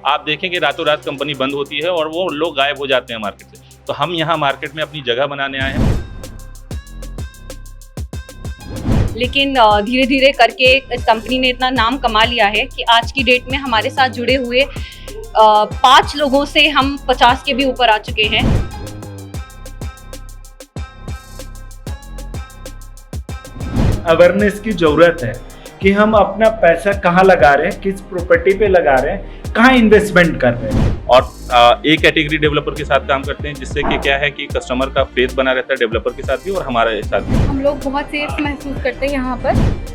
आप देखेंगे रातों रात कंपनी बंद होती है और वो लोग गायब हो जाते हैं मार्केट से। तो हम यहाँ मार्केट में अपनी जगह बनाने आए हैं। लेकिन धीरे धीरे करके इस कंपनी ने इतना नाम कमा लिया है कि आज की डेट में हमारे साथ जुड़े हुए 5 लोगों से हम 50 के भी ऊपर आ चुके हैं। अवेयरनेस की ज़रूरत है कि हम अपना पैसा कहाँ लगा रहे हैं, किस प्रॉपर्टी पे लगा रहे हैं, कहाँ इन्वेस्टमेंट कर रहे हैं। और एक कैटेगरी डेवलपर के साथ काम करते हैं, जिससे कि क्या है कि कस्टमर का फेथ बना रहता है डेवलपर के साथ भी और हमारे साथ भी। हम लोग बहुत सेफ महसूस करते हैं यहाँ पर।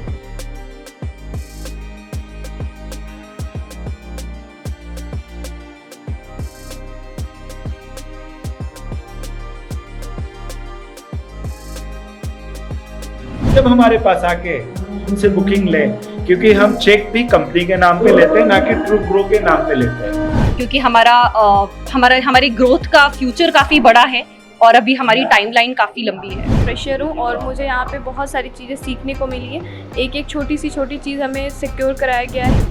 जब हमारे पास आके उनसे बुकिंग लें, क्योंकि हम चेक भी कंपनी के नाम पे लेते हैं, ना कि ट्रू ग्रो के नाम पे लेते हैं। क्योंकि हमारी ग्रोथ का फ्यूचर काफ़ी बड़ा है और अभी हमारी टाइमलाइन काफ़ी लंबी है। फ्रेशर हूँ और मुझे यहाँ पे बहुत सारी चीज़ें सीखने को मिली है। एक एक छोटी सी चीज़ हमें सिक्योर कराया गया है।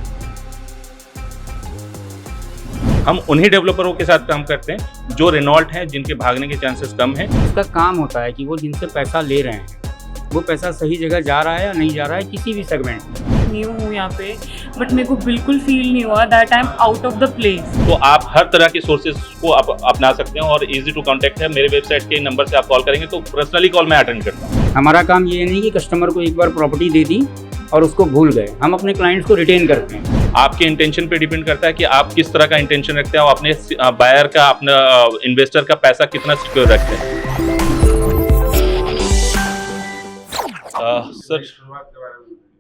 हम उन्हीं डेवलपरों के साथ काम करते हैं जो रेनॉल्ट हैं, जिनके भागने के चांसेस कम हैं। उसका काम होता है कि वो जिनसे पैसा ले रहे हैं वो पैसा सही जगह जा रहा है या नहीं जा रहा है, किसी भी सेगमेंट में। न्यू हूँ यहाँ पे, बट मेरे को बिल्कुल फील नहीं हुआ that I am out of the place. तो आप हर तरह के सोर्सेज को आप अपना सकते हैं और इजी टू कांटेक्ट है। मेरे वेबसाइट के नंबर से आप कॉल करेंगे तो पर्सनली कॉल मैं अटेंड करता हूँ। हमारा काम ये नहीं कि कस्टमर को एक बार प्रॉपर्टी दे दी और उसको भूल गए। हम अपने क्लाइंट्स को रिटेन करते हैं। आपके इंटेंशन पे डिपेंड करता है कि आप किस तरह का इंटेंशन रखते हैं और अपने बायर का, अपना इन्वेस्टर का पैसा कितना सिक्योर रखते हैं। सर,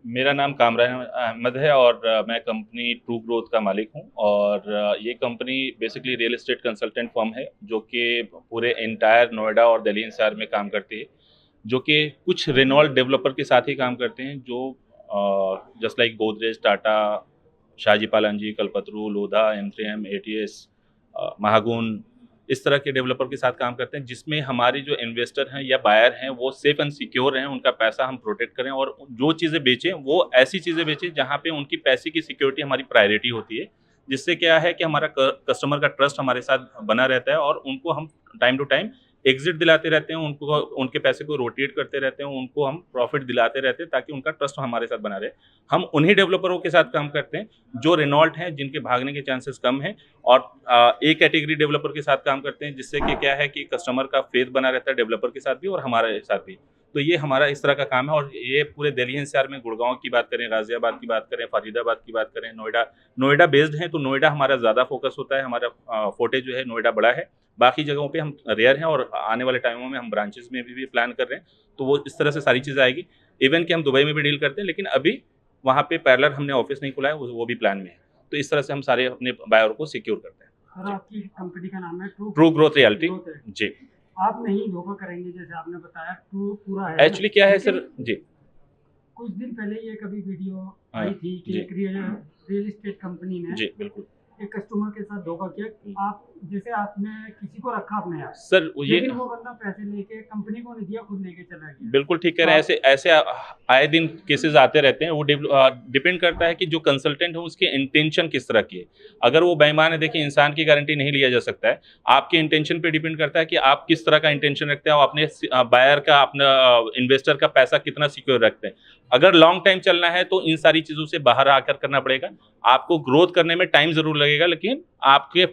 मेरा नाम कामरान अहमद है और मैं कंपनी ट्रू ग्रोथ का मालिक हूं। और ये company basically real estate consultant firm है जो कि पूरे एंटायर नोएडा और दिल्ली एनसीआर में काम करती है, जो कि कुछ रेनॉल्ट डेवलपर के साथ ही काम करते हैं, जो जस्ट लाइक गोदरेज, टाटा, शाहजी पालांजी, कल्पतरू, लोधा, M3M, ATS, महागुन, इस तरह के डेवलपर के साथ काम करते हैं, जिसमें हमारी जो इन्वेस्टर हैं या बायर हैं वो सेफ एंड सिक्योर रहें, उनका पैसा हम प्रोटेक्ट करें और जो चीज़ें बेचें वो ऐसी चीज़ें बेचें जहाँ पे उनकी पैसे की सिक्योरिटी हमारी प्रायोरिटी होती है, जिससे क्या है कि हमारा कस्टमर का ट्रस्ट हमारे साथ बना रहता है और उनको हम टाइम टू टाइम एग्जिट दिलाते रहते हैं, उनको उनके पैसे को रोटेट करते रहते हैं, उनको हम प्रॉफिट दिलाते रहते हैं ताकि उनका ट्रस्ट हमारे साथ बना रहे। हम उन्हीं डेवलपरों के साथ काम करते हैं जो रेनॉल्ट हैं, जिनके भागने के चांसेस कम हैं और एक कैटेगरी डेवलपर के साथ काम करते हैं, जिससे कि क्या है कि कस्टमर का फेथ बना रहता है डेवलपर के साथ भी और हमारे साथ भी। तो ये हमारा इस तरह का काम है और ये पूरे दिल्ली एनसीआर में गुड़गांव की बात करें, गाजियाबाद की बात करें, फरीदाबाद की बात करें, नोएडा बेस्ड है तो नोएडा हमारा ज़्यादा फोकस होता है। हमारा फोटे जो है नोएडा बड़ा है, बाकी जगहों पे हम रेयर हैं और आने वाले टाइमों में हम ब्रांचेस में भी प्लान कर रहे हैं। तो वो इस तरह से सारी चीज़ें आएगी। इवन कि हम दुबई में भी डील करते हैं, लेकिन अभी वहाँ पे पैरेलल हमने ऑफिस नहीं खुला है, वो भी प्लान में है। तो इस तरह से हम सारे अपने बायर को सिक्योर करते हैं। सर, आपकी कंपनी का नाम है ट्रू ग्रोथ रियल्टी। जी, आप नहीं धोखा करेंगे जैसे आपने बताया, ट्रू पूरा है। एक्चुअली क्या है सर जी, कुछ दिन पहले ये कभी वीडियो आई थी कि जी। एक रियल एस्टेट कंपनी ने जी बिल्कुल एक कस्टमर के साथ धोखा किया। आप जैसे आपने किसी को रखा अपने यहाँ, सर, ये लेकिन वो बंदा पैसे लेके कंपनी को नहीं दिया, खुद लेके चला गया। बिल्कुल ठीक कह रहे हैं। ऐसे आए दिन केसेस आते रहते हैं। वो डिपेंड करता है कि जो कंसल्टेंट है उसके इंटेंशन किस तरह की है। अगर वो बेईमान है, देखिए इंसान की गारंटी नहीं लिया जा सकता है। आपके इंटेंशन पे डिपेंड करता है कि आप किस तरह का इंटेंशन रखते हैं और अपने बायर का, अपना इन्वेस्टर का पैसा कितना सिक्योर रखते हैं। अगर लॉन्ग टाइम चलना है तो इन सारी चीज़ों से बाहर आकर करना पड़ेगा। आपको ग्रोथ करने में टाइम ज़रूर लगेगा, लेकिन आपके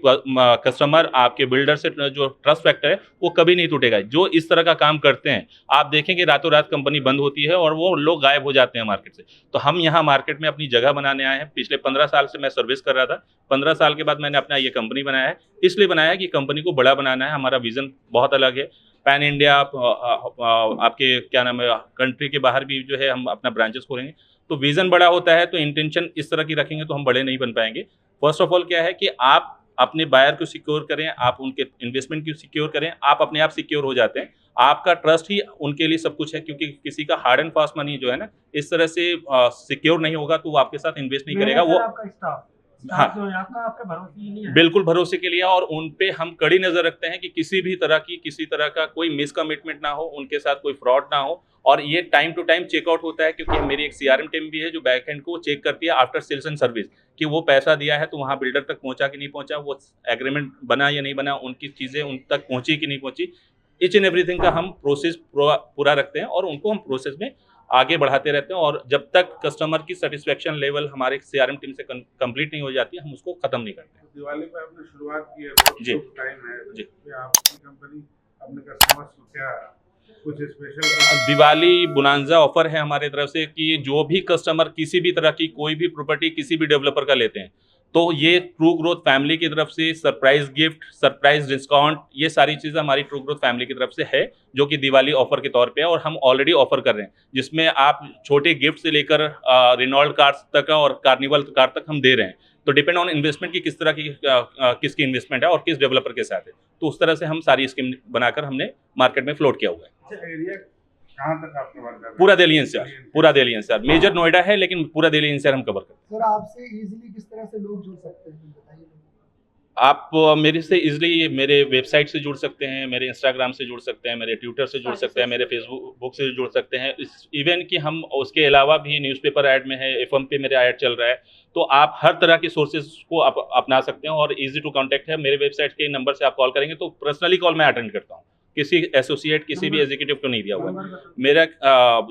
कस्टमर, आपके बिल्डर से जो ट्रस्ट फैक्टर है वो कभी नहीं टूटेगा। जो इस तरह का काम करते हैं, आप देखेंगे रातों रात कंपनी बंद होती है और वो लोग गायब हो जाते हैं मार्केट से। तो हम यहाँ मार्केट में अपनी जगह बनाने आए हैं। पिछले 15 साल से मैं सर्विस कर रहा था। 15 साल के बाद मैंने अपना ये कंपनी बनाया है। इसलिए बनाया कि कंपनी को बड़ा बनाना है। हमारा विज़न बहुत अलग है। पैन इंडिया, आपके क्या नाम है, कंट्री के बाहर भी जो है हम अपना ब्रांचेस खोलेंगे। तो विज़न बड़ा होता है तो इंटेंशन इस तरह की रखेंगे तो हम बड़े नहीं बन पाएंगे। फर्स्ट ऑफ ऑल क्या है कि आप अपने बायर को सिक्योर करें, आप उनके इन्वेस्टमेंट को सिक्योर करें, आप अपने आप सिक्योर हो जाते हैं। आपका ट्रस्ट ही उनके लिए सब कुछ है, क्योंकि किसी का हार्ड एंड फास्ट मनी जो है ना, इस तरह से सिक्योर नहीं होगा तो वो आपके साथ इन्वेस्ट नहीं करेगा। वो आपका स्टाफ हाँ जो है आपका आपके भरोसे ही नहीं है। बिल्कुल भरोसे के लिए, और उन पे हम कड़ी नज़र रखते हैं कि किसी तरह का कोई मिसकमिटमेंट ना हो, उनके साथ कोई फ्रॉड ना हो। और ये टाइम टू टाइम चेकआउट होता है, क्योंकि मेरी एक CRM टीम भी है जो बैक एंड को चेक करती है आफ्टर सेल्स एंड सर्विस, कि वो पैसा दिया है तो वहाँ बिल्डर तक पहुँचा कि नहीं पहुँचा, वो एग्रीमेंट बना या नहीं बना, उनकी चीज़ें उन तक पहुँची कि नहीं पहुँची। ईच एंड एवरीथिंग का हम प्रोसेस पूरा रखते हैं, और उनको हम प्रोसेस में आगे बढ़ाते रहते हैं, और जब तक कस्टमर की सेटिस्फेक्शन लेवल हमारे CRM टीम से कंप्लीट नहीं हो जाती हम उसको खत्म नहीं करते। दिवाली पे आपने शुरुआत की है, बहुत जी। टाइम है जी। कि आपकी कंपनी अपने कस्टमर्स को क्या कुछ स्पेशल दिवाली बोनांजा ऑफर है हमारे तरफ से कि जो भी कस्टमर किसी भी तरह की कोई भी प्रॉपर्टी किसी भी डेवलपर का लेते हैं, तो ये ट्रू ग्रोथ फैमिली की तरफ से सरप्राइज गिफ्ट, सरप्राइज डिस्काउंट, ये सारी चीज़ें हमारी ट्रू ग्रोथ फैमिली की तरफ से है, जो कि दिवाली ऑफर के तौर पे है, और हम ऑलरेडी ऑफर कर रहे हैं, जिसमें आप छोटे गिफ्ट से लेकर रेनॉल्ट कार्स तक और कार्निवल कार तक हम दे रहे हैं। तो डिपेंड ऑन इन्वेस्टमेंट की किस तरह की किसकी इन्वेस्टमेंट है और किस डेवलपर के साथ है, तो उस तरह से हम सारी स्कीम बनाकर हमने मार्केट में फ्लोट किया हुआ है। एरिया कहाँ तक आप कवर कर रहे हैं? पूरा दिल्ली एनसीआर, मेजर नोएडा है लेकिन पूरा दिल्ली एनसीआर हम कवर करते हैं। सर आपसे इजीली किस तरह से लोग जुड़ सकते हैं बताइए। आप मेरे से इजीली मेरे वेबसाइट से जुड़ सकते हैं, मेरे इंस्टाग्राम से जुड़ सकते हैं, मेरे ट्विटर से जुड़ सकते हैं, मेरे फेसबुक से जुड़ सकते हैं। इवन कि हम उसके अलावा भी न्यूज़पेपर ऐड में है, FM पे मेरा ऐड चल रहा है, तो आप हर तरह के सोर्सेज को आप अपना सकते हैं, और इजी टू कांटेक्ट है। मेरे वेबसाइट के नंबर से आप कॉल करेंगे तो पर्सनली कॉल मैं अटेंड करता हूँ, किसी एसोसिएट किसी भी एग्जीक्यूटिव को नहीं दिया हुआ है। मेरा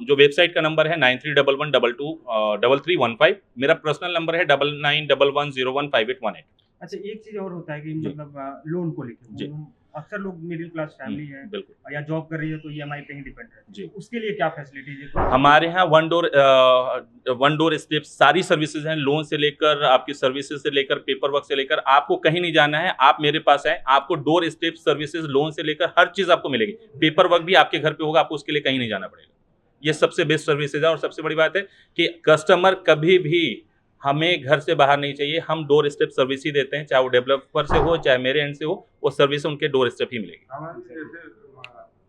जो वेबसाइट का नंबर है 9311223315। मेरा पर्सनल नंबर है 9911015818। अच्छा एक चीज और होता है कि मतलब लोन को जी। लेकर अक्सर लोग मिडिल क्लास फैमिली है बिल्कुल या जॉब कर रही है तो EMI पे ही डिपेंड है, जी। तो उसके लिए क्या फैसिलिटीज है? हमारे यहाँ वन डोर स्टेप सारी सर्विसेज हैं, लोन से लेकर आपकी सर्विसेज से लेकर पेपर वर्क से लेकर, आपको कहीं नहीं जाना है, आप मेरे पास आए, आपको डोर स्टेप सर्विसेज लोन से लेकर हर चीज़ आपको मिलेगी। पेपर वर्क भी आपके घर पे होगा, आपको उसके लिए कहीं नहीं जाना पड़ेगा। ये सबसे बेस्ट सर्विसेज है, और सबसे बड़ी बात है कि कस्टमर कभी भी हमें घर से बाहर नहीं चाहिए, हम डोर स्टेप सर्विस ही देते हैं, चाहे वो डेवलपर से हो चाहे मेरे एंड से हो, वो सर्विस उनके डोर स्टेप ही मिलेगी। हमारे जैसे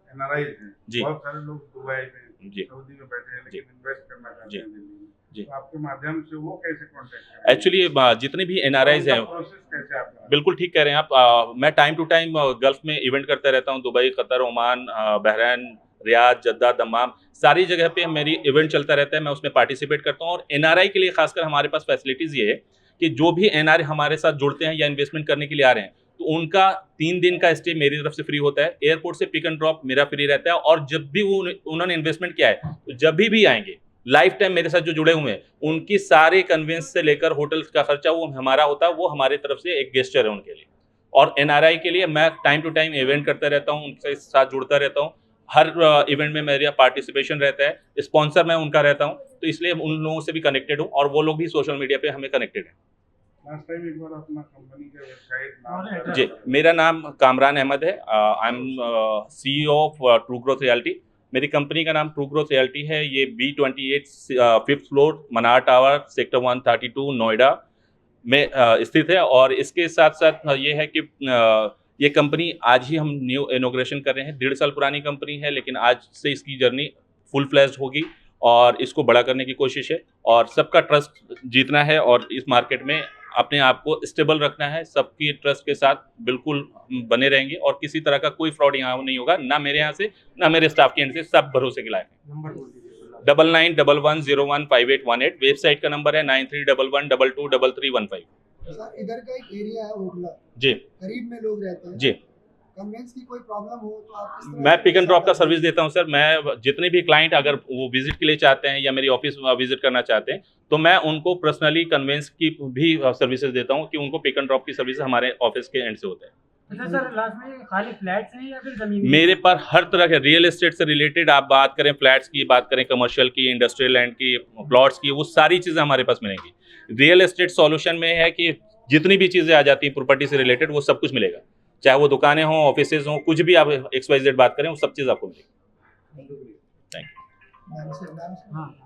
NRI हैं, जी। बहुत सारे लोग दुबई में, जी। सऊदी में बैठे हैं, लेकिन इन्वेस्ट करना चाहते हैं दिल्ली में, जी। तो आपके माध्यम से वो कैसे कांटेक्ट करें? एक्चुअली जितने भी NRIs हैं, प्रोसेस कैसे आपका? बिल्कुल ठीक कह रहे हैं आप। मैं टाइम टू टाइम गल्फ में इवेंट करता रहता हूँ, Dubai, Qatar, Oman, Bahrain, Riyadh, Jeddah, दमाम, सारी जगह पे मेरी इवेंट चलता रहता है, मैं उसमें पार्टिसिपेट करता हूँ। और NRI के लिए खासकर हमारे पास फैसिलिटीज़ ये है कि जो भी NRI हमारे साथ जुड़ते हैं या इन्वेस्टमेंट करने के लिए आ रहे हैं, तो उनका 3 दिन का स्टे मेरी तरफ से फ्री होता है, एयरपोर्ट से पिक एंड ड्रॉप मेरा फ्री रहता है, और जब भी उन्होंने इन्वेस्टमेंट किया है तो जब भी आएंगे लाइफ टाइम मेरे साथ जो जुड़े हुए हैं, उनकी सारे कन्वेंस से लेकर होटल का खर्चा वो हमारा होता है, वो हमारे तरफ से एक गेस्चर है उनके लिए। और NRI के लिए मैं टाइम टू टाइम इवेंट करता रहता हूँ, उनके साथ जुड़ता रहता हूँ, हर इवेंट में मेरा पार्टिसिपेशन रहता है, स्पॉन्सर मैं उनका रहता हूँ, तो इसलिए उन लोगों से भी कनेक्टेड हूँ, और वो लोग भी सोशल मीडिया पे हमें कनेक्टेड हैं। लास्ट टाइम एक बार अपना कंपनी का वेबसाइट नाम जी, मेरा नाम कामरान अहमद है, I am CEO of true growth realty. मेरी कंपनी का नाम ट्रू ग्रोथ रियल्टी है। ये B28 5th फ्लोर मनार टावर सेक्टर 132 नोएडा में स्थित है। और इसके साथ साथ ये है कि ये कंपनी आज ही हम न्यू इनोग्रेशन कर रहे हैं, 1.5 साल पुरानी कंपनी है, लेकिन आज से इसकी जर्नी फुल फ्लैश्ड होगी और इसको बड़ा करने की कोशिश है, और सबका ट्रस्ट जीतना है, और इस मार्केट में अपने आप को स्टेबल रखना है। सबकी ट्रस्ट के साथ बिल्कुल बने रहेंगे, और किसी तरह का कोई फ्रॉड यहाँ नहीं होगा, ना मेरे यहाँ से ना मेरे स्टाफ के एंड से, सब भरोसे के लायक हैं। नंबर बोल दीजिए। 9911015818। वेबसाइट का नंबर है 9311223315। सर इधर का एक एरिया है ओखला, जी करीब में लोग रहते हैं, जी। कन्वेंस की कोई प्रॉब्लम हो तो आप किस तरह मैं से पिक एंड ड्रॉप का सर्विस सर्विस देता हूं सर। मैं जितने भी क्लाइंट अगर वो विजिट के लिए चाहते हैं या मेरी ऑफिस विजिट करना चाहते हैं, तो मैं उनको पर्सनली कन्वेंस की भी सर्विसेज देता हूं, कि उनको पिक एंड ड्रॉप की सर्विस हमारे ऑफिस के एंड से होता है। अच्छा सर लास्ट में खाली फ्लैट्स हैं या फिर जमीन? मेरे पर हर तरह के रियल एस्टेट से रिलेटेड, आप बात करें फ्लैट्स की, बात करें कमर्शियल की, इंडस्ट्रियल लैंड की, प्लॉट्स की, वो सारी चीज़ें हमारे पास मिलेंगी। रियल एस्टेट सॉल्यूशन में है कि जितनी भी चीज़ें आ जाती हैं प्रॉपर्टी से रिलेटेड, वो सब कुछ मिलेगा, चाहे वो दुकानें हों, ऑफिसेज हों, कुछ भी आप XYZ बात करें, वो सब चीज़ आपको मिलेगी। Thank you. नाम से हाँ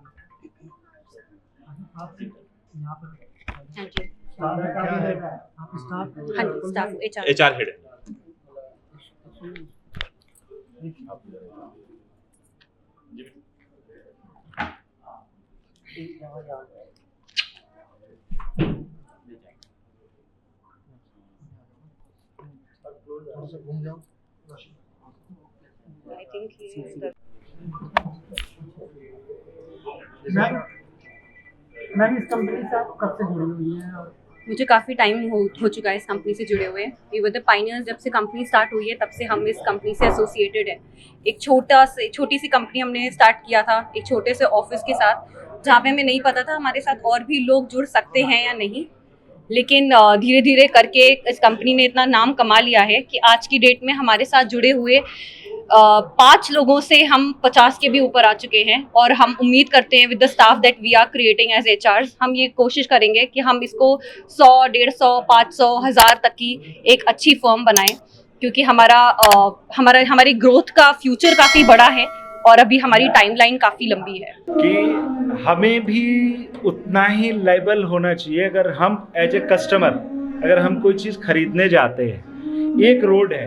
आप यहाँ पर हाँ जी, स्टाफ है, क्या है? आप स्टाफ हाँ जी, स्टाफ HR हेड है। थोड़ा सा घूम जाओ। आई थिंक मैम इस कंपनी से आप कब से जुड़ी हुई हैं? और मुझे काफ़ी टाइम हो चुका है इस कंपनी से जुड़े हुए। वी वर द पायनियर्स, जब से कंपनी स्टार्ट हुई है तब से हम इस कंपनी से एसोसिएटेड है। एक छोटी सी कंपनी हमने स्टार्ट किया था एक छोटे से ऑफिस के साथ, जहाँ पे हमें नहीं पता था हमारे साथ और भी लोग जुड़ सकते हैं या नहीं, लेकिन धीरे धीरे करके इस कंपनी ने इतना नाम कमा लिया है कि आज की डेट में हमारे साथ जुड़े हुए 5 लोगों से हम 50 के भी ऊपर आ चुके हैं। और हम उम्मीद करते हैं with the staff that we are creating as HRs, हम ये कोशिश करेंगे कि हम इसको 100, 150, 500, 1000 तक की एक अच्छी फर्म बनाएं, क्योंकि हमारी ग्रोथ का फ्यूचर काफ़ी बड़ा है और अभी हमारी टाइमलाइन काफ़ी लंबी है। कि हमें भी उतना ही लेवल होना चाहिए। अगर हम एज ए कस्टमर अगर हम कोई चीज़ खरीदने जाते हैं, एक रोड है,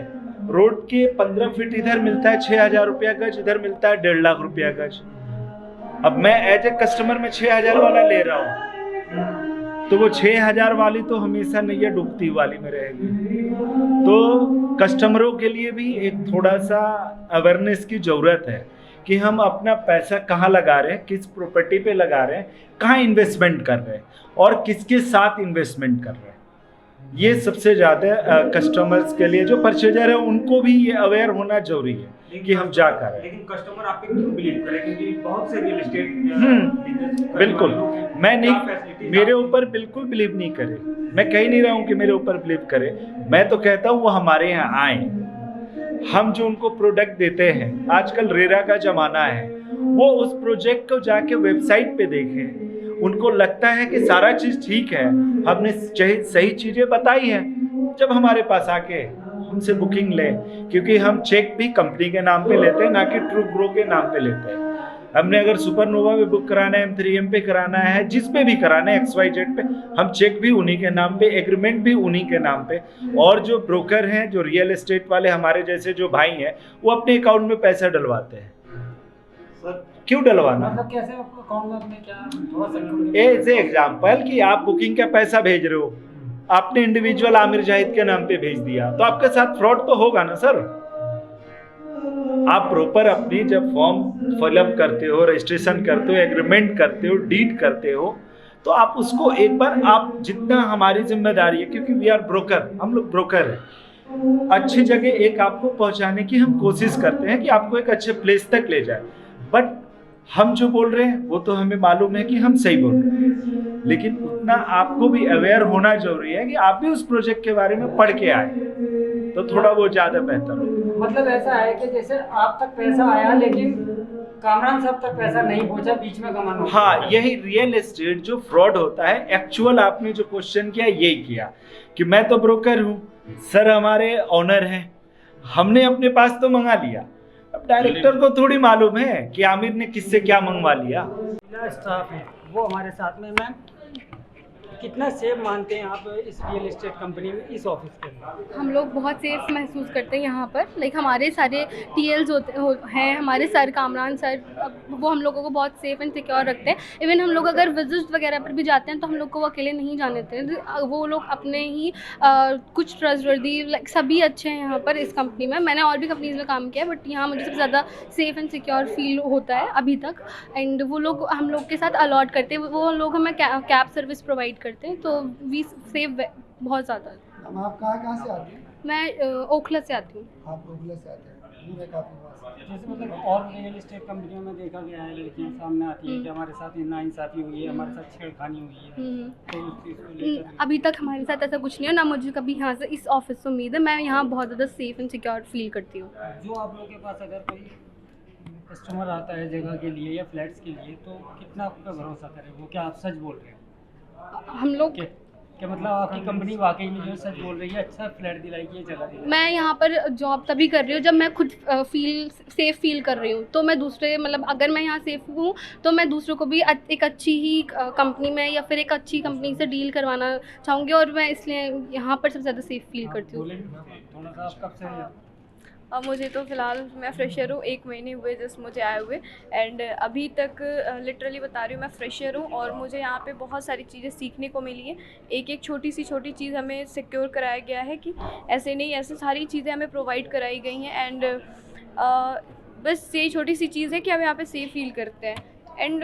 रोड के 15 फीट इधर मिलता है 6000 रुपया गज, इधर मिलता है 1.5 लाख रुपया गज। अब मैं एज ए कस्टमर में 6000 वाला ले रहा हूँ, तो वो 6000 वाली तो हमेशा नैया डूबती वाली में रहेगी। तो कस्टमरों के लिए भी एक थोड़ा सा अवेयरनेस की ज़रूरत है कि हम अपना पैसा कहाँ लगा रहे हैं, किस प्रॉपर्टी पे लगा रहे हैं, कहाँ इन्वेस्टमेंट कर रहे हैं और किसके साथ इन्वेस्टमेंट कर रहे हैं। ये सबसे ज़्यादा कस्टमर्स के लिए जो परचेजर है उनको भी ये अवेयर होना जरूरी है कि हम जा कर। लेकिन कस्टमर आप पे क्यों बिलीव करें, क्योंकि बहुत से रियल एस्टेट बिल्कुल मैं नहीं, मेरे ऊपर बिल्कुल बिलीव नहीं करे। मैं कह नहीं रहा हूँ कि मेरे ऊपर बिलीव करे, मैं तो कहता हूँ वो हमारे यहाँ आए, हम जो उनको प्रोडक्ट देते हैं, आजकल रेरा का ज़माना है, वो उस प्रोजेक्ट को जाके वेबसाइट पे देखें, उनको लगता है कि सारा चीज़ ठीक है, हमने सही चीज़ें बताई हैं, जब हमारे पास आके हमसे बुकिंग लें, क्योंकि हम चेक भी कंपनी के नाम पे लेते हैं, ना कि ट्रू ग्रो के नाम पे लेते हैं। हमने अगर सुपरनोवा पे बुक कराना है, M3M पे कराना है, जिस पे भी कराना है, XYZ पे, हम चेक भी उन्हीं के नाम पे, एग्रीमेंट भी उन्हीं के नाम पे। और जो ब्रोकर हैं, जो रियल एस्टेट वाले हमारे जैसे जो भाई हैं, वो अपने अकाउंट में पैसा डलवाते हैं। क्यों डलवाना? मतलब कैसे आपको अकाउंट में अपने क्या थोड़ा एज ए एग्जाम्पल कि आप बुकिंग का पैसा भेज रहे हो, आपने इंडिविजुअल आमिर जाहिद के नाम पे भेज दिया, तो आपके साथ फ्रॉड तो होगा ना सर। आप प्रॉपर अपनी जब फॉर्म फिलअप करते हो, रजिस्ट्रेशन करते हो, एग्रीमेंट करते हो, डीड करते हो, तो आप उसको एक बार, आप जितना हमारी जिम्मेदारी है, क्योंकि वी आर ब्रोकर, हम लोग ब्रोकर हैं, अच्छी जगह एक आपको पहुंचाने की हम कोशिश करते हैं कि आपको एक अच्छे प्लेस तक ले जाए। बट हम जो बोल रहे हैं वो तो हमें मालूम है कि हम सही बोल रहे हैं, लेकिन उतना आपको भी अवेयर होना जरूरी है कि आप भी उस प्रोजेक्ट के बारे में पढ़ के आए, तो थोड़ा वो ज़्यादा बेहतर हो। मतलब ऐसा है कि जैसे आप तक पैसा आया लेकिन कामरान साहब तक पैसा नहीं पहुंचा, बीच में कमाना। हाँ, यही रियल एस्टेट जो फ्रॉड होता है। एक्चुअल आपने जो क्वेश्चन किया यही किया कि मैं तो ब्रोकर हूँ सर, हमारे ऑनर हैं, हमने अपने पास तो मंगा लिया, अब डायरेक्टर को थोड़ी मालूम है कि आमिर ने किससे क्या मंगवा लिया। स्टाफ है वो हमारे साथ में। मैम कितना सेफ मानते हैं आप इस रियल एस्टेट कंपनी में, इस ऑफिस के अंदर? हम लोग बहुत सेफ महसूस करते हैं यहाँ पर। लाइक हमारे सारे TLs हैं, हमारे सर कामरान सर, वो हम लोगों को बहुत सेफ एंड सिक्योर रखते हैं। इवन हम लोग अगर विजिट वगैरह पर भी जाते हैं तो हम लोग को वो अकेले नहीं जाने देते हैं, वो लोग अपने ही कुछ ट्रस्टवर्दी, लाइक सभी अच्छे हैं यहाँ पर इस कंपनी में। मैंने और भी कंपनीज में काम किया है, बट यहाँ मुझे सबसे ज़्यादा सेफ एंड सिक्योर फील होता है अभी तक। एंड वो लोग हम लोग के साथ अलॉट करते हैं, वो लोग हमें कैब सर्विस प्रोवाइड करते हैं, तो वी सेव बहुत ज़्यादा। आप कहाँ से आते हैं? मैं ओखला से आती हूँ। आप ओखला से आते हैं, दूर है काफ़ी पास। जैसे मतलब और रियल एस्टेट कंपनियों में देखा गया है, लड़कियाँ सामने आती है कि हमारे साथ नाइंसाफ़ी हुई है, हमारे साथ छेड़खानी हुई है, तो उस चीज़ को लेकर अभी तक हमारे साथ ऐसा कुछ नहीं है, ना मुझे कभी यहाँ से इस ऑफिस से उम्मीद है। मैं यहाँ बहुत ज़्यादा सेफ एंड सिक्योर फील करती हूँ। जो आप लोगों के पास अगर कोई कस्टमर आता है जगह के लिए या फ्लैट्स के लिए, तो कितना आप पे भरोसा करें, वो क्या आप सच बोल रहे हैं? हम लोग क्या मतलब आपकी कंपनी वाकई में जो सच बोल रही है, अच्छा फ्लैट दिलाएगी, ये जगह दिलाएगी? मैं यहाँ पर जॉब तभी कर रही हूँ जब मैं खुद सेफ़ फील कर रही हूँ, तो मैं दूसरे, मतलब अगर मैं यहाँ सेफ़ हूँ तो मैं दूसरों को भी एक अच्छी ही कंपनी में या फिर एक अच्छी कंपनी से डील करवाना चाहूँगी, और मैं इसलिए यहाँ पर सबसे ज़्यादा सेफ़ फील करती हूँ। थोड़ा सा आप कब से मुझे तो फ़िलहाल मैं फ्रेशर हूँ, 1 महीने हुए जस्ट मुझे आए हुए। एंड अभी तक लिटरली बता रही हूँ, मैं फ्रेशर हूँ और मुझे यहाँ पे बहुत सारी चीज़ें सीखने को मिली है। एक छोटी चीज़ हमें सिक्योर कराया गया है कि ऐसे नहीं, ऐसे सारी चीज़ें हमें प्रोवाइड कराई गई हैं। एंड बस यही छोटी सी चीज़ है कि हम यहाँ पे सेफ फील करते हैं। एंड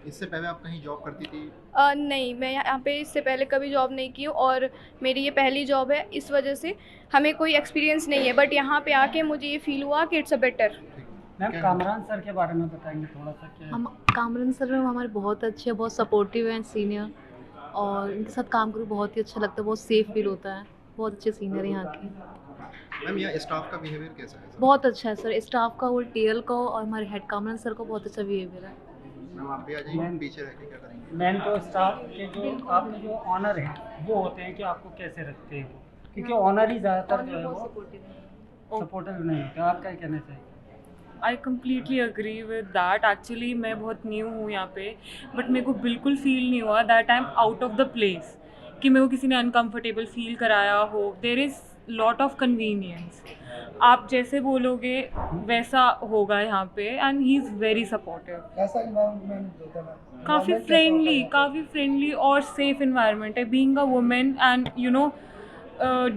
इससे पहले आप कहीं जॉब करती थी? नहीं, मैं यहाँ पे इससे पहले कभी जॉब नहीं की हूँ और मेरी ये पहली जॉब है, इस वजह से हमें कोई एक्सपीरियंस नहीं है। बट यहाँ पे आके मुझे ये फील हुआ कि it's a better. Ma'am Kamran sir के बारे में बताएंगे थोड़ा सा क्या? हम कामरान सर हमारे बहुत अच्छे, बहुत सपोर्टिव हैं, सीनियर, और इनके साथ काम करके बहुत ही अच्छा लगता है, बहुत सेफ फील होता है। बहुत अच्छे सीनियर हैं यहाँ के। मैम यहाँ स्टाफ का बिहेवियर कैसा है? बहुत अच्छा है सर, स्टाफ का और टीएल का और हमारे हेड कामरान सर का बहुत अच्छा बिहेवियर है। मैम आप भी आ जाइए, पीछे रह के क्या करेंगे? मैम तो स्टाफ के जो आपने जो ऑनर है वो होते हैं कि आपको कैसे रखते हैं, क्योंकि ऑनर ही ज़्यादातर जो है वो सपोर्टिव नहीं होता। आप क्या कहना चाहिए? I completely agree with that. Actually मैं बहुत न्यू हूँ यहाँ पे, बट मेरे को बिल्कुल फील नहीं हुआ that I am out of the place, कि मेरे को किसी ने अनकम्फर्टेबल फील कराया हो। There is lot of convenience, आप जैसे बोलोगे वैसा होगा यहाँ पे। And he is very supportive. ऐसा एनवायरनमेंट होता है, काफ़ी फ्रेंडली और सेफ इन्वायरमेंट है। Being a women and you know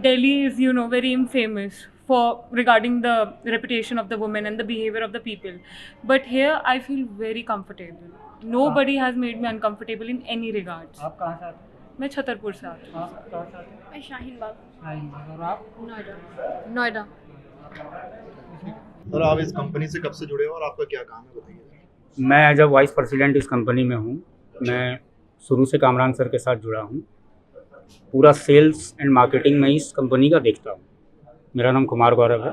Delhi is very infamous for regarding the reputation of the women and the behavior of the people, but here I feel very comfortable. Nobody has made me uncomfortable in any regards. आप कहाँ से आते हैं? मैं छतरपुर से आती हूँ। आप कहाँ से आते हैं? मैं शाहीन बाग। शाहीन बाग। और आप? नोएडा। और आप इस कंपनी से कब से जुड़े हो और आपका क्या काम है बताइए? मैं एज अ वाइस प्रेसिडेंट इस कंपनी में हूँ। मैं शुरू से कामरान सर के साथ जुड़ा हूँ। पूरा सेल्स एंड मार्केटिंग में इस कंपनी का देखता हूँ। मेरा नाम कुमार गौरव है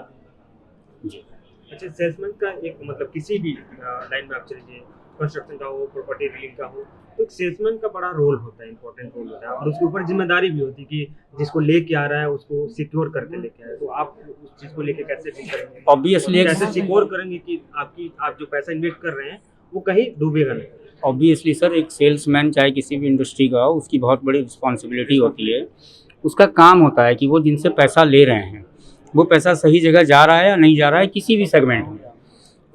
जी। अच्छा, सेल्समैन का एक मतलब किसी भी लाइन में आप चलिए, कंस्ट्रक्शन का हो, प्रॉपर्टी डीलिंग का हो, तो एक सेल्समैन का बड़ा रोल होता है, इंपॉर्टेंट रोल होता है, और उसके ऊपर जिम्मेदारी भी होती है कि जिसको लेके आ रहा है उसको सिक्योर करके लेके आए। तो आप उस चीज़ को लेके कैसे डील करेंगे? ऑब्वियसली कैसे सिक्योर करेंगे कि आप जो पैसा इन्वेस्ट कर रहे हैं वो कहीं डूबेगा नहीं? ऑब्वियसली सर, एक सेल्समैन चाहे किसी भी इंडस्ट्री का हो, उसकी बहुत बड़ी रिस्पॉन्सिबिलिटी होती है। उसका काम होता है कि वो जिनसे पैसा ले रहे हैं वो पैसा सही जगह जा रहा है या नहीं जा रहा है, किसी भी सेगमेंट में।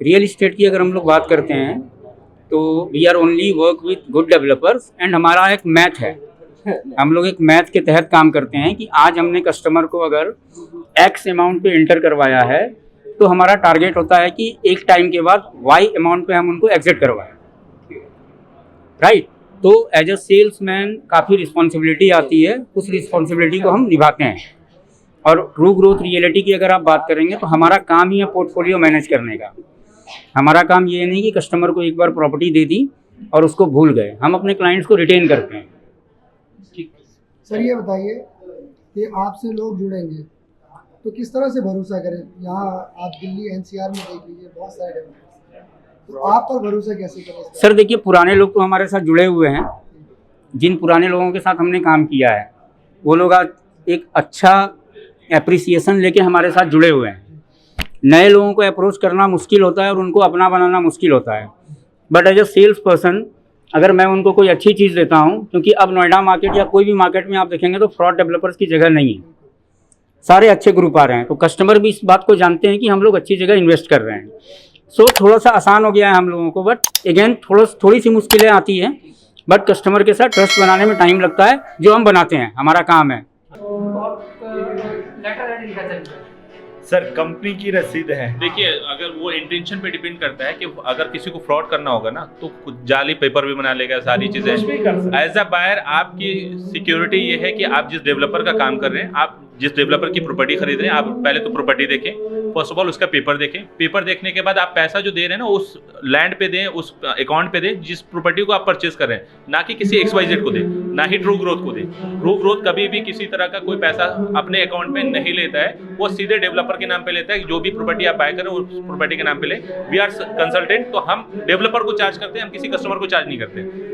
रियल इस्टेट की अगर हम लोग बात करते हैं तो we are only work with good developers, and हमारा एक मैथ है। हम लोग एक मैथ के तहत काम करते हैं कि आज हमने कस्टमर को अगर एक्स अमाउंट पे एंटर करवाया है तो हमारा टारगेट होता है कि एक टाइम के बाद वाई अमाउंट पे हम उनको एग्जिट करवाएं, राइट। तो एज अ सेल्समैन काफ़ी रिस्पॉन्सिबिलिटी आती है, उस रिस्पॉन्सिबिलिटी को हम निभाते हैं। और ट्रू ग्रोथ रियलिटी की अगर आप बात करेंगे तो हमारा काम ही है पोर्टफोलियो मैनेज करने का। हमारा काम ये नहीं कि कस्टमर को एक बार प्रॉपर्टी दे दी और उसको भूल गए, हम अपने क्लाइंट्स को रिटेन करते हैं। सर ये बताइए कि आपसे लोग जुड़ेंगे तो किस तरह से भरोसा करें? यहाँ आप दिल्ली एनसीआर में देख लीजिए बहुत सारे डेवलपर्स, तो आप पर भरोसा कैसे करें? सर देखिए, पुराने लोग तो हमारे साथ जुड़े हुए हैं। जिन पुराने लोगों के साथ हमने काम किया है वो लोग आज एक अच्छा एप्रिसिएशन लेके हमारे साथ जुड़े हुए हैं। नए लोगों को अप्रोच करना मुश्किल होता है और उनको अपना बनाना मुश्किल होता है, but as a sales person अगर मैं उनको कोई अच्छी चीज़ देता हूँ, क्योंकि अब नोएडा मार्केट या कोई भी मार्केट में आप देखेंगे तो फ्रॉड डेवलपर्स की जगह नहीं है, सारे अच्छे ग्रुप आ रहे हैं। तो कस्टमर भी इस बात को जानते हैं कि हम लोग अच्छी जगह इन्वेस्ट कर रहे हैं। सो थोड़ा सा आसान हो गया है हम लोगों को, बट अगेन थोड़ी सी मुश्किलें आती हैं, बट कस्टमर के साथ ट्रस्ट बनाने में टाइम लगता है, जो हम बनाते हैं, हमारा काम है। सर कंपनी की रसीद है। देखिए, अगर वो इंटेंशन पे डिपेंड करता है कि अगर किसी को फ्रॉड करना होगा ना तो कुछ जाली पेपर भी बना लेगा, सारी चीज़ें। एज अ बायर आपकी सिक्योरिटी ये है कि आप जिस डेवलपर का काम कर रहे हैं, आप जिस डेवलपर की प्रॉपर्टी खरीद रहे हैं, आप पहले तो प्रॉपर्टी देखें, फर्स्ट ऑफ ऑल उसका पेपर देखें। पेपर देखने के बाद आप पैसा जो दे रहे हैं ना उस लैंड पे दें, उस अकाउंट पे दें जिस प्रॉपर्टी को आप परचेज कर रहे हैं, ना कि किसी XYZ को दें, ना ही ट्रू ग्रोथ को दें। ट्रू ग्रोथ कभी भी किसी तरह का कोई पैसा अपने अकाउंट में नहीं लेता है, वो सीधे डेवलपर के नाम पे लेता है। जो भी प्रॉपर्टी आप बाय करें उस प्रॉपर्टी के नाम पे ले। वी आर कंसल्टेंट, तो हम डेवलपर को चार्ज करते हैं, हम किसी कस्टमर को चार्ज नहीं करते।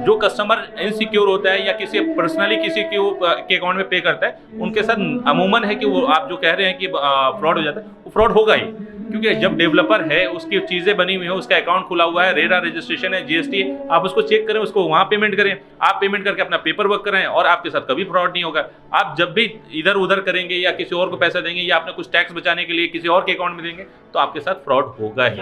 जो कस्टमर इनसिक्योर होता है या किसी पर्सनली किसी के अकाउंट में पे करता है, उनके साथ अमूमन है कि वो आप जो कह रहे हैं कि फ्रॉड हो जाता है, वो फ्रॉड होगा ही। क्योंकि जब डेवलपर है, उसकी चीज़ें बनी हुई है, उसका अकाउंट खुला हुआ है, रेरा रजिस्ट्रेशन है, जीएसटी है, आप उसको चेक करें, उसको वहाँ पेमेंट करें, आप पेमेंट करके अपना पेपर वर्क कराएं और आपके साथ कभी फ्रॉड नहीं होगा। आप जब भी इधर उधर करेंगे या किसी और को पैसा देंगे या आपने कुछ टैक्स बचाने के लिए किसी और के अकाउंट में देंगे तो आपके साथ फ्रॉड होगा ही।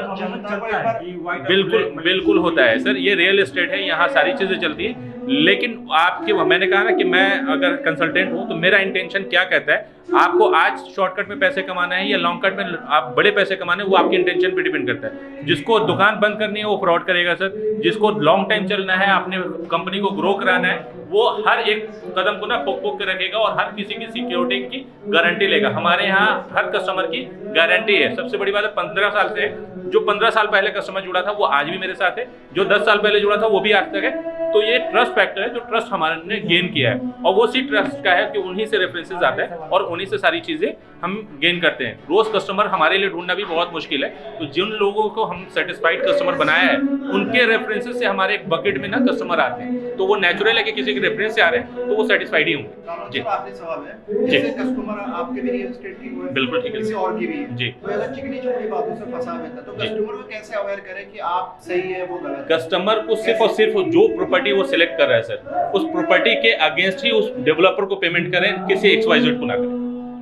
बिल्कुल होता है सर, ये रियल एस्टेट है, यहाँ सारी चीज़ें चलती है। लेकिन आपके, मैंने कहा ना कि मैं अगर कंसल्टेंट हूँ तो मेरा इंटेंशन क्या कहता है, आपको आज शॉर्टकट में पैसे कमाना है या लॉन्ग कट में आप बड़े पैसे कमाने हैं, वो आपके इंटेंशन पे डिपेंड करता है। जिसको दुकान बंद करनी है वो फ्रॉड करेगा सर, जिसको लॉन्ग टाइम चलना है, अपने कंपनी को ग्रो कराना है, वो हर एक कदम को ना पोक के रखेगा और हर किसी की सिक्योरिटी की गारंटी लेगा। हमारे यहाँ हर कस्टमर की गारंटी है। सबसे बड़ी बात है 15 साल से, जो 15 साल पहले कस्टमर जुड़ा था वो आज भी मेरे साथ है, जो 10 साल पहले जुड़ा था वो भी आज तक है। तो ये ट्रस्ट फैक्टर है, जो ट्रस्ट हमारे ने गेन किया है और वो सी ट्रस्ट का है कि उन्हीं से रेफरेंसेस आते हैं और उन्हीं से सारी चीज़ें हम गेन करते हैं। रोज़ कस्टमर हमारे लिए ढूंढना भी बहुत मुश्किल है, तो जिन लोगों को हम सेटिस्फाइड कस्टमर बनाया है उनके रेफरेंसेस से हमारे एक बकेट में ना कस्टमर आते हैं, तो वो नेचुरल है कि किसी के रेफरेंस से आ रहे हैं तो वो सेटिस्फाइड ही होंगे। जी आपने सवाल है, जैसे कस्टमर आपके भी रियल एस्टेट की हुए, बिल्कुल ठीक है, किसी और की भी है जी, तो अगर चिकनी चुपड़ी बातों से फंसा हुआ है तो कस्टमर को कैसे अवेयर करें कि आप सही है वो गलत? कस्टमर को सिर्फ और सिर्फ जो प्रॉपर्टी वो सिलेक्ट कर रहा है सर, उस प्रॉपर्टी के अगेंस्ट ही उस डेवलपर को पेमेंट करें, किसी XYZ को ना करें।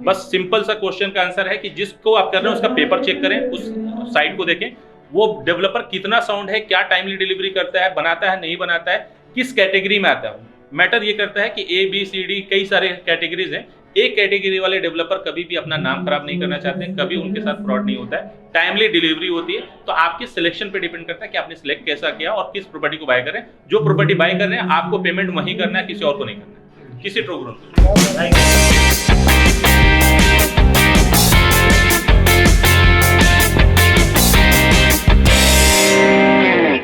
बस सिंपल सा क्वेश्चन का आंसर है कि जिसको आप कर रहे हैं उसका पेपर चेक करें, उस साइट को देखें, वो डेवलपर कितना साउंड है, क्या टाइमली डिलीवरी करता है, बनाता है नहीं बनाता है, किस कैटेगरी में आता है। मैटर ये करता है कि ABCD कई सारे कैटेगरीज हैं। एक कैटेगरी वाले डेवलपर कभी भी अपना नाम खराब नहीं करना चाहते हैं, कभी उनके साथ फ्रॉड नहीं होता है, टाइमली डिलीवरी होती है। तो आपके सिलेक्शन पे डिपेंड करता है कि आपने सिलेक्ट कैसा किया और किस प्रॉपर्टी को बाय कर रहे हैं। जो प्रॉपर्टी बाय कर रहे हैं आपको पेमेंट वहीं करना है, किसी और को नहीं करना है, किसी ट्रू ग्रोथ को।